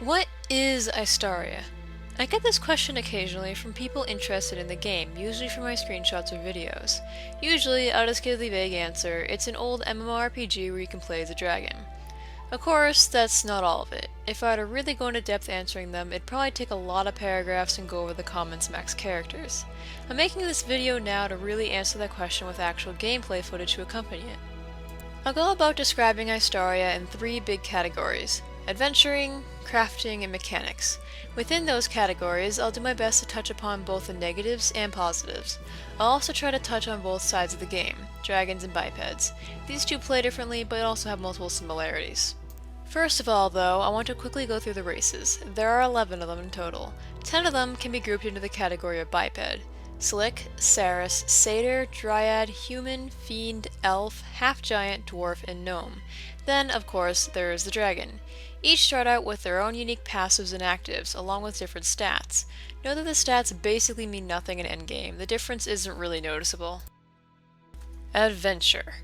What is Istaria? I get this question occasionally from people interested in the game, usually from my screenshots or videos. Usually, I'll just give the vague answer, it's an old MMORPG where you can play as a dragon. Of course, that's not all of it. If I were to really go into depth answering them, it'd probably take a lot of paragraphs and go over the common max characters. I'm making this video now to really answer that question with actual gameplay footage to accompany it. I'll go about describing Istaria in three big categories: adventuring, crafting, and mechanics. Within those categories, I'll do my best to touch upon both the negatives and positives. I'll also try to touch on both sides of the game, dragons and bipeds. These two play differently, but also have multiple similarities. First of all, though, I want to quickly go through the races. There are 11 of them in total. 10 of them can be grouped into the category of biped: Slick, Saris, Satyr, Dryad, Human, Fiend, Elf, Half-Giant, Dwarf, and Gnome. Then, of course, there is the Dragon. Each start out with their own unique passives and actives, along with different stats. Note that the stats basically mean nothing in endgame. The difference isn't really noticeable. Adventure.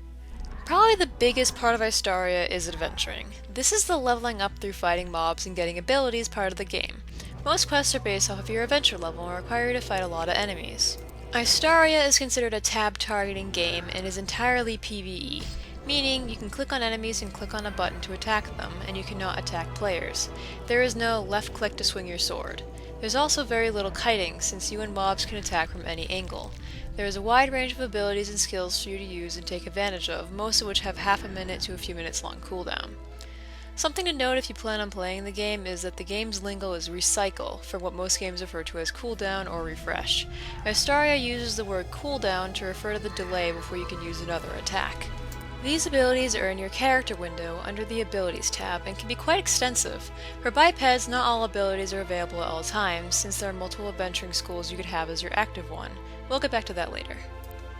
Probably the biggest part of Istaria is adventuring. This is the leveling up through fighting mobs and getting abilities part of the game. Most quests are based off of your adventure level and require you to fight a lot of enemies. Istaria is considered a tab targeting game and is entirely PvE, meaning you can click on enemies and click on a button to attack them, and you cannot attack players. There is no left click to swing your sword. There's also very little kiting, since you and mobs can attack from any angle. There is a wide range of abilities and skills for you to use and take advantage of, most of which have half a minute to a few minutes long cooldown. Something to note if you plan on playing the game is that the game's lingo is recycle, for what most games refer to as cooldown or refresh. Istaria uses the word cooldown to refer to the delay before you can use another attack. These abilities are in your character window under the Abilities tab and can be quite extensive. For bipeds, not all abilities are available at all times, since there are multiple adventuring schools you could have as your active one. We'll get back to that later.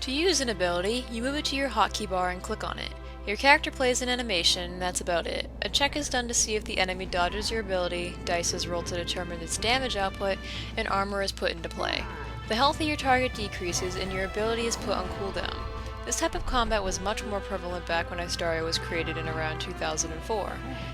To use an ability, you move it to your hotkey bar and click on it. Your character plays an animation, and that's about it. A check is done to see if the enemy dodges your ability, dice is rolled to determine its damage output, and armor is put into play. The health of your target decreases, and your ability is put on cooldown. This type of combat was much more prevalent back when Istaria was created in around 2004.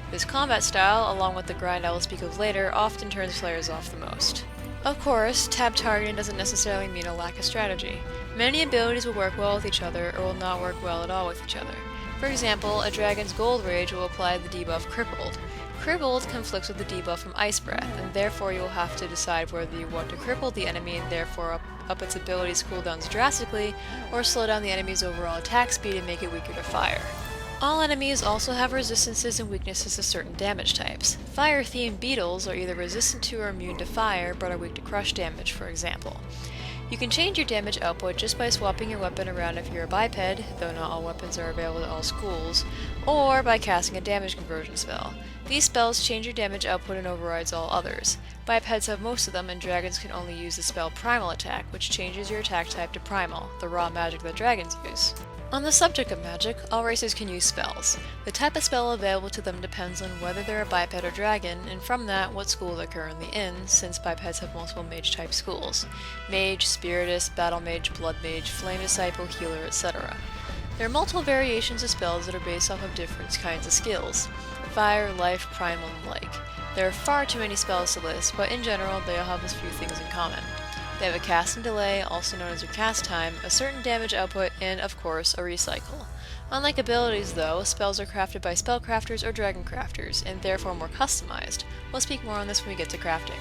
This combat style, along with the grind I will speak of later, often turns players off the most. Of course, tab targeting doesn't necessarily mean a lack of strategy. Many abilities will work well with each other, or will not work well at all with each other. For example, a dragon's gold rage will apply the debuff Crippled. Crippled conflicts with the debuff from Ice Breath, and therefore you will have to decide whether you want to cripple the enemy and therefore up its ability's cooldowns drastically, or slow down the enemy's overall attack speed and make it weaker to fire. All enemies also have resistances and weaknesses to certain damage types. Fire-themed beetles are either resistant to or immune to fire, but are weak to crush damage, for example. You can change your damage output just by swapping your weapon around if you're a biped, though not all weapons are available at all schools, or by casting a damage conversion spell. These spells change your damage output and overrides all others. Bipeds have most of them, and dragons can only use the spell Primal Attack, which changes your attack type to Primal, the raw magic that dragons use. On the subject of magic, all races can use spells. The type of spell available to them depends on whether they're a biped or dragon, and from that, what school they're currently in, since bipeds have multiple mage-type schools: Mage, Spiritus, Battle Mage, Blood Mage, Flame Disciple, Healer, etc. There are multiple variations of spells that are based off of different kinds of skills: Fire, Life, Primal, and like. There are far too many spells to list, but in general, they all have a few things in common. They have a casting delay, also known as your cast time, a certain damage output, and, of course, a recycle. Unlike abilities, though, spells are crafted by spellcrafters or dragon crafters, and therefore more customized. We'll speak more on this when we get to crafting.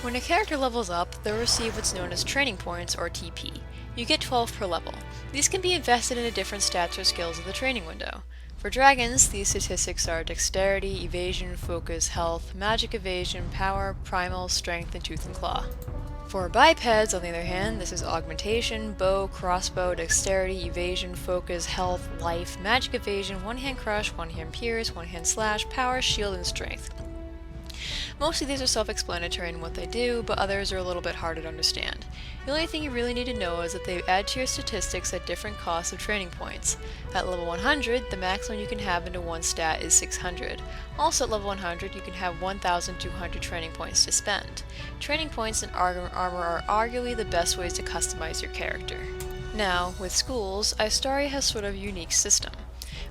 When a character levels up, they'll receive what's known as training points, or TP. You get 12 per level. These can be invested into different stats or skills of the training window. For dragons, these statistics are Dexterity, Evasion, Focus, Health, Magic Evasion, Power, Primal, Strength, and Tooth and Claw. For bipeds, on the other hand, this is Augmentation, Bow, Crossbow, Dexterity, Evasion, Focus, Health, Life, Magic Evasion, One-Hand Crush, One-Hand Pierce, One-Hand Slash, Power, Shield, and Strength. Most of these are self-explanatory in what they do, but others are a little bit harder to understand. The only thing you really need to know is that they add to your statistics at different costs of training points. At level 100, the maximum you can have into one stat is 600. Also at level 100, you can have 1,200 training points to spend. Training points and armor are arguably the best ways to customize your character. Now, with schools, Istaria has sort of a unique system.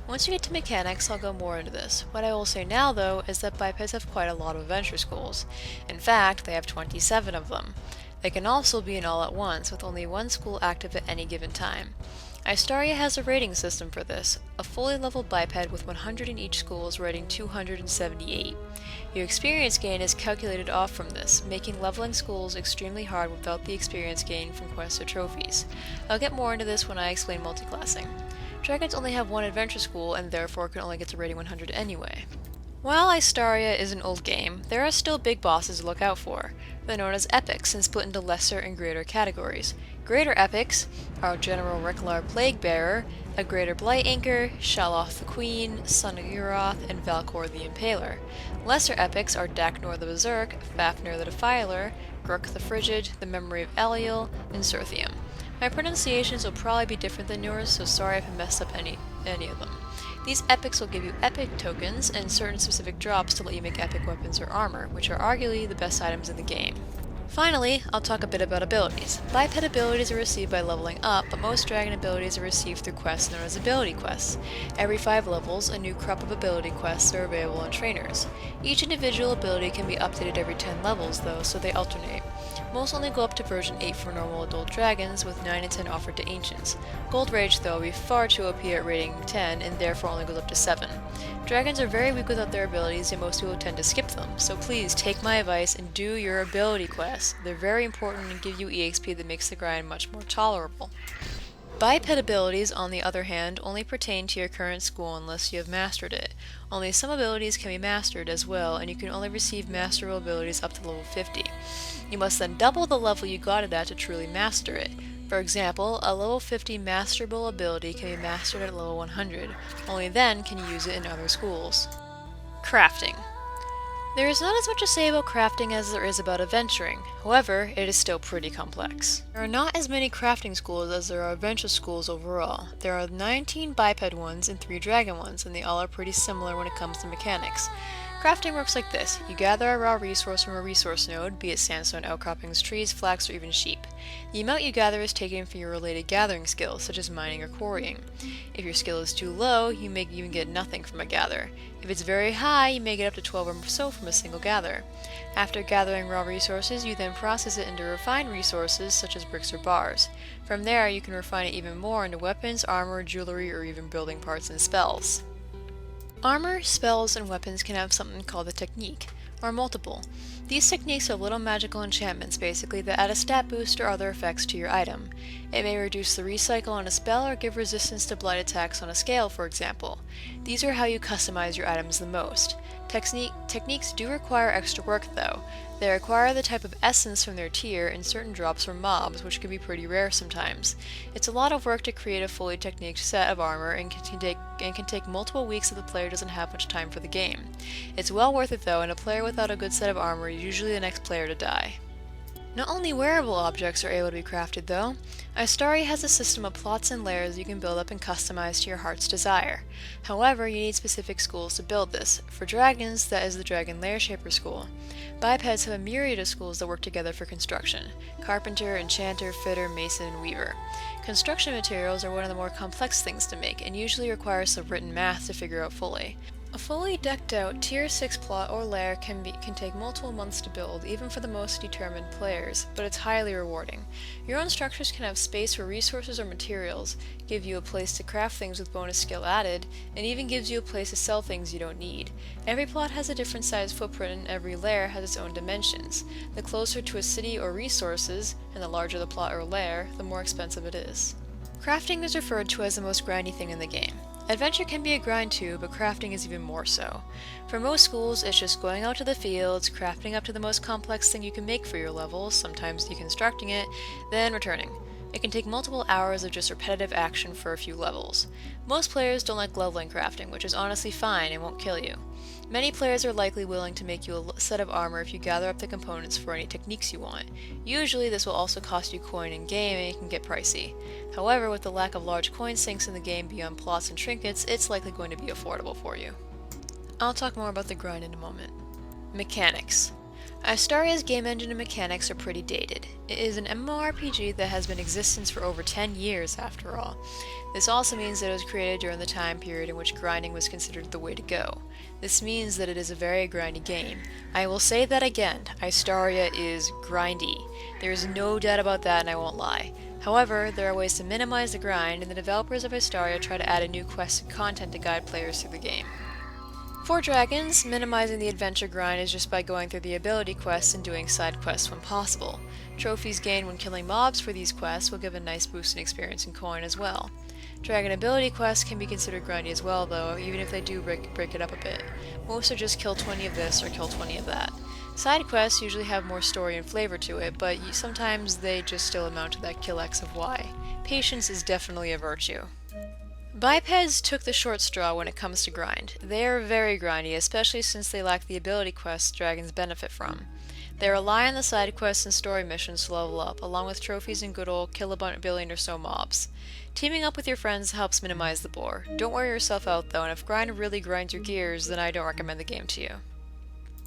Once you get to mechanics, I'll go more into this. What I will say now, though, is that bipeds have quite a lot of adventure schools. In fact, they have 27 of them. They can also be in all at once, with only one school active at any given time. Istaria has a rating system for this. A fully leveled biped with 100 in each school is rating 278. Your experience gain is calculated off from this, making leveling schools extremely hard without the experience gain from quests or trophies. I'll get more into this when I explain multiclassing. Dragons only have one adventure school and therefore can only get to rating 100 anyway. While Istaria is an old game, there are still big bosses to look out for. They're known as epics and split into lesser and greater categories. Greater epics are General Reklar Plaguebearer, a Greater Blight Anchor, Shaloth the Queen, Son of Uroth, and Valkor the Impaler. Lesser epics are Daknor the Berserk, Fafnir the Defiler, Gruk the Frigid, the Memory of Eliel, and Surthium. My pronunciations will probably be different than yours, so sorry if I messed up any of them. These epics will give you epic tokens and certain specific drops to let you make epic weapons or armor, which are arguably the best items in the game. Finally, I'll talk a bit about abilities. Biped abilities are received by leveling up, but most dragon abilities are received through quests known as ability quests. Every 5 levels, a new crop of ability quests are available on trainers. Each individual ability can be updated every 10 levels though, so they alternate. Most only go up to version 8 for normal adult dragons, with 9 and 10 offered to ancients. Gold Rage though will be far too OP at rating 10 and therefore only goes up to 7. Dragons are very weak without their abilities and most people tend to skip them, so please take my advice and do your ability quests. They're very important and give you EXP that makes the grind much more tolerable. Biped abilities, on the other hand, only pertain to your current school unless you have mastered it. Only some abilities can be mastered as well, and you can only receive masterable abilities up to level 50. You must then double the level you got it at to truly master it. For example, a level 50 masterable ability can be mastered at level 100. Only then can you use it in other schools. Crafting. There is not as much to say about crafting as there is about adventuring. However, it is still pretty complex. There are not as many crafting schools as there are adventure schools overall. There are 19 biped ones and 3 dragon ones, and they all are pretty similar when it comes to mechanics. Crafting works like this. You gather a raw resource from a resource node, be it sandstone, outcroppings, trees, flax, or even sheep. The amount you gather is taken from your related gathering skills, such as mining or quarrying. If your skill is too low, you may even get nothing from a gather. If it's very high, you may get up to 12 or so from a single gather. After gathering raw resources, you then process it into refined resources, such as bricks or bars. From there, you can refine it even more into weapons, armor, jewelry, or even building parts and spells. Armor, spells, and weapons can have something called a technique, or multiple. These techniques are little magical enchantments, basically, that add a stat boost or other effects to your item. It may reduce the recycle on a spell or give resistance to blight attacks on a scale, for example. These are how you customize your items the most. Techniques do require extra work, though. They require the type of essence from their tier and certain drops from mobs, which can be pretty rare sometimes. It's a lot of work to create a fully techniqued set of armor and can take multiple weeks if the player doesn't have much time for the game. It's well worth it though, and a player without a good set of armor is usually the next player to die. Not only wearable objects are able to be crafted though. Istaria has a system of plots and layers you can build up and customize to your heart's desire. However, you need specific schools to build this. For dragons, that is the Dragon Lair Shaper school. Bipeds have a myriad of schools that work together for construction: carpenter, enchanter, fitter, mason, and weaver. Construction materials are one of the more complex things to make, and usually require some written math to figure out fully. A fully decked out Tier 6 plot or lair can take multiple months to build, even for the most determined players, but it's highly rewarding. Your own structures can have space for resources or materials, give you a place to craft things with bonus skill added, and even gives you a place to sell things you don't need. Every plot has a different size footprint and every lair has its own dimensions. The closer to a city or resources, and the larger the plot or lair, the more expensive it is. Crafting is referred to as the most grindy thing in the game. Adventure can be a grind too, but crafting is even more so. For most schools, it's just going out to the fields, crafting up to the most complex thing you can make for your level, sometimes deconstructing it, then returning. It can take multiple hours of just repetitive action for a few levels. Most players don't like leveling crafting, which is honestly fine and won't kill you. Many players are likely willing to make you a set of armor if you gather up the components for any techniques you want. Usually this will also cost you coin in-game and it can get pricey. However, with the lack of large coin sinks in the game beyond plots and trinkets, it's likely going to be affordable for you. I'll talk more about the grind in a moment. Mechanics. Istaria's game engine and mechanics are pretty dated. It is an MMORPG that has been in existence for over 10 years after all. This also means that it was created during the time period in which grinding was considered the way to go. This means that it is a very grindy game. I will say that again, Istaria is grindy. There is no doubt about that and I won't lie. However, there are ways to minimize the grind, and the developers of Istaria try to add a new quest and content to guide players through the game. For dragons, minimizing the adventure grind is just by going through the ability quests and doing side quests when possible. Trophies gained when killing mobs for these quests will give a nice boost in experience and coin as well. Dragon ability quests can be considered grindy as well though, even if they do break it up a bit. Most are just kill 20 of this or kill 20 of that. Side quests usually have more story and flavor to it, but sometimes they just still amount to that kill X of Y. Patience is definitely a virtue. Bipeds took the short straw when it comes to grind. They are very grindy, especially since they lack the ability quests dragons benefit from. They rely on the side quests and story missions to level up, along with trophies and good old kill a billion or so mobs. Teaming up with your friends helps minimize the bore. Don't wear yourself out though, and if grind really grinds your gears, then I don't recommend the game to you.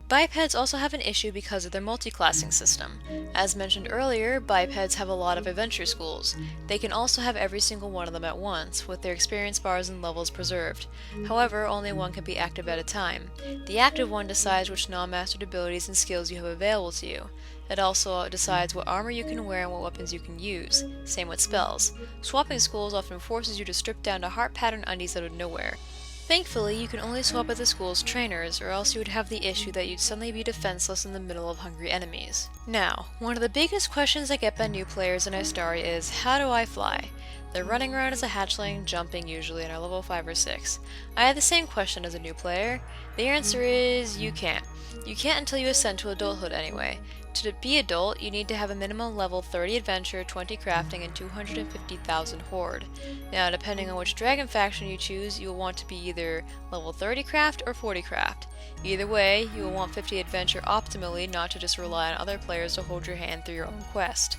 Bipeds also have an issue because of their multi-classing system. As mentioned earlier, bipeds have a lot of adventure schools. They can also have every single one of them at once, with their experience bars and levels preserved. However, only one can be active at a time. The active one decides which non-mastered abilities and skills you have available to you. It also decides what armor you can wear and what weapons you can use. Same with spells. Swapping schools often forces you to strip down to heart pattern undies out of nowhere. Thankfully, you can only swap at the school's trainers, or else you would have the issue that you'd suddenly be defenseless in the middle of hungry enemies. Now, one of the biggest questions I get by new players in Istaria is, how do I fly? They're running around as a hatchling, jumping usually, and are level 5 or 6. I had the same question as a new player. The answer is, you can't. You can't until you ascend to adulthood anyway. To be adult, you need to have a minimum level 30 adventure, 20 crafting, and 250,000 horde. Now, depending on which dragon faction you choose, you will want to be either level 30 craft or 40 craft. Either way, you will want 50 adventure optimally, not to just rely on other players to hold your hand through your own quest.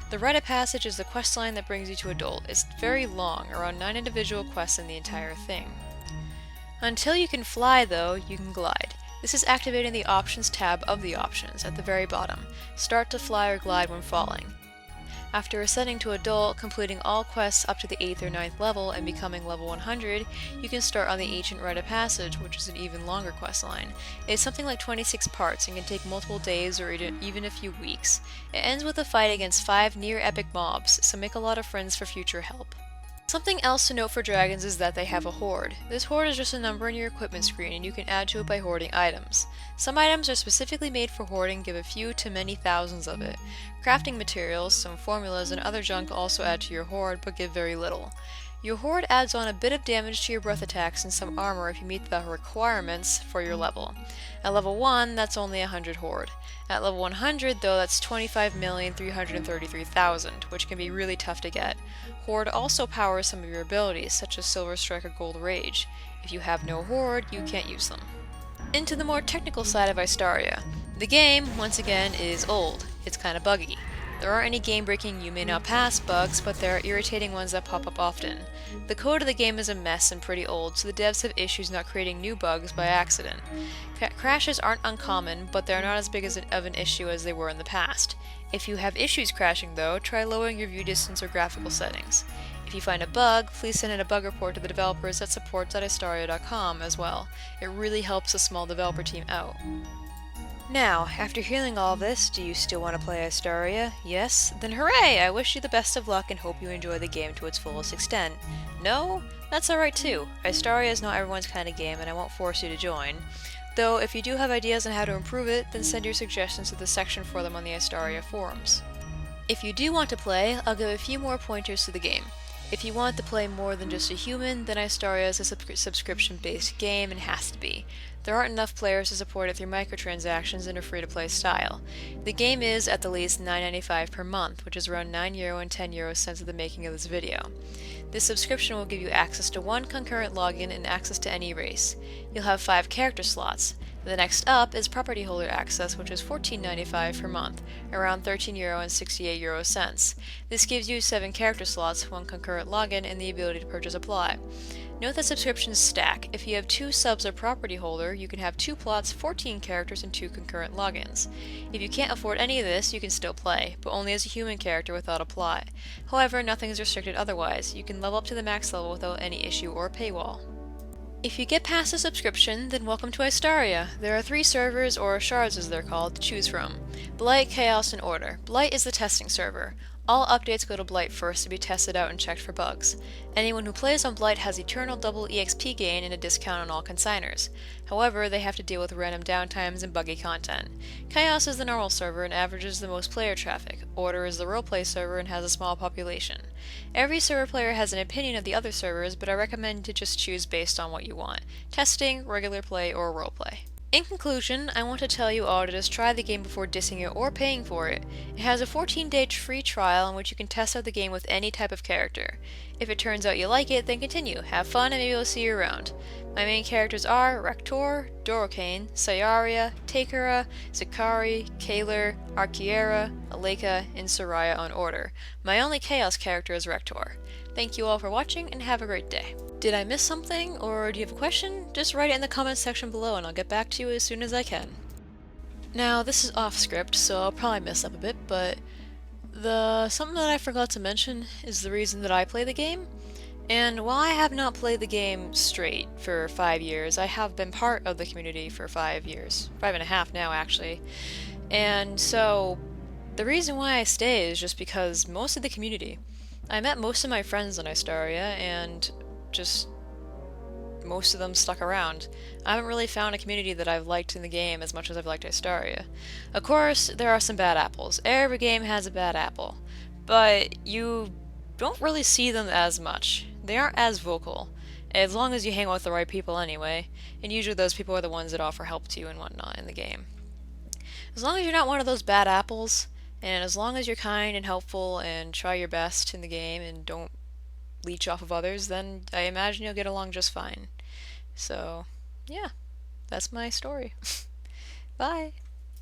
The Rite of Passage is the quest line that brings you to adult. It's very long, around 9 individual quests in the entire thing. Until you can fly though, you can glide. This is activating the Options tab of the options at the very bottom. Start to fly or glide when falling. After ascending to adult, completing all quests up to the 8th or 9th level and becoming level 100, you can start on the Ancient Rite of Passage, which is an even longer quest line. It's something like 26 parts and can take multiple days or even a few weeks. It ends with a fight against 5 near-epic mobs, so make a lot of friends for future help. Something else to note for dragons is that they have a horde. This horde is just a number in your equipment screen and you can add to it by hoarding items. Some items are specifically made for hoarding, give a few to many thousands of it. Crafting materials, some formulas, and other junk also add to your horde but give very little. Your horde adds on a bit of damage to your breath attacks and some armor if you meet the requirements for your level. At level 1, that's only 100 horde. At level 100, though, that's 25,333,000, which can be really tough to get. Horde also powers some of your abilities, such as Silver Strike or Gold Rage. If you have no horde, you can't use them. Into the more technical side of Istaria. The game, once again, is old. It's kinda buggy. There aren't any game-breaking you may not pass bugs, but there are irritating ones that pop up often. The code of the game is a mess and pretty old, so the devs have issues not creating new bugs by accident. Crashes aren't uncommon, but they're not as big of an issue as they were in the past. If you have issues crashing though, try lowering your view distance or graphical settings. If you find a bug, please send in a bug report to the developers at support.istaria.com as well. It really helps a small developer team out. Now, after hearing all this, do you still want to play Istaria? Yes? Then hooray! I wish you the best of luck and hope you enjoy the game to its fullest extent. No? That's alright too. Istaria is not everyone's kind of game and I won't force you to join. Though, if you do have ideas on how to improve it, then send your suggestions to the section for them on the Istaria forums. If you do want to play, I'll give a few more pointers to the game. If you want to play more than just a human, then Istaria is a subscription-based game and has to be. There aren't enough players to support it through microtransactions in a free-to-play style. The game is at the least $9.95 per month, which is around €9 and 10 euro cents at the making of this video. This subscription will give you access to 1 concurrent login and access to any race. You'll have 5 character slots. The next up is property holder access, which is $14.95 per month, around €13 and 68 cents. This gives you 7 character slots, 1 concurrent login, and the ability to purchase apply. Note that subscriptions stack. If you have 2 subs or property holder, you can have 2 plots, 14 characters, and 2 concurrent logins. If you can't afford any of this, you can still play, but only as a human character without apply. However, nothing is restricted otherwise. You can level up to the max level without any issue or paywall. If you get past the subscription, then welcome to Istaria. There are 3 servers, or shards as they're called, to choose from. Blight, Chaos, and Order. Blight is the testing server. All updates go to Blight first to be tested out and checked for bugs. Anyone who plays on Blight has eternal double EXP gain and a discount on all consigners. However, they have to deal with random downtimes and buggy content. Chaos is the normal server and averages the most player traffic. Order is the roleplay server and has a small population. Every server player has an opinion of the other servers, but I recommend to just choose based on what you want: testing, regular play, or roleplay. In conclusion, I want to tell you all to just try the game before dissing it or paying for it. It has a 14-day free trial in which you can test out the game with any type of character. If it turns out you like it, then continue, have fun, and maybe I'll see you around. My main characters are Rector, Dorocane, Sayaria, Takara, Zakari, Kaler, Arkiera, Aleka, and Soraya on Order. My only Chaos character is Rector. Thank you all for watching, and have a great day. Did I miss something, or do you have a question? Just write it in the comments section below and I'll get back to you as soon as I can. Now, this is off script, so I'll probably mess up a bit, but something that I forgot to mention is the reason that I play the game. And while I have not played the game straight for 5 years, I have been part of the community for 5 years. 5.5 now, actually. And so, the reason why I stay is just because most of the community. I met most of my friends on Istaria, and just most of them stuck around. I haven't really found a community that I've liked in the game as much as I've liked Istaria. Of course, there are some bad apples. Every game has a bad apple. But you don't really see them as much. They aren't as vocal, as long as you hang out with the right people anyway, and usually those people are the ones that offer help to you and whatnot in the game. As long as you're not one of those bad apples, and as long as you're kind and helpful and try your best in the game and don't leech off of others, then I imagine you'll get along just fine. So, yeah, that's my story. Bye!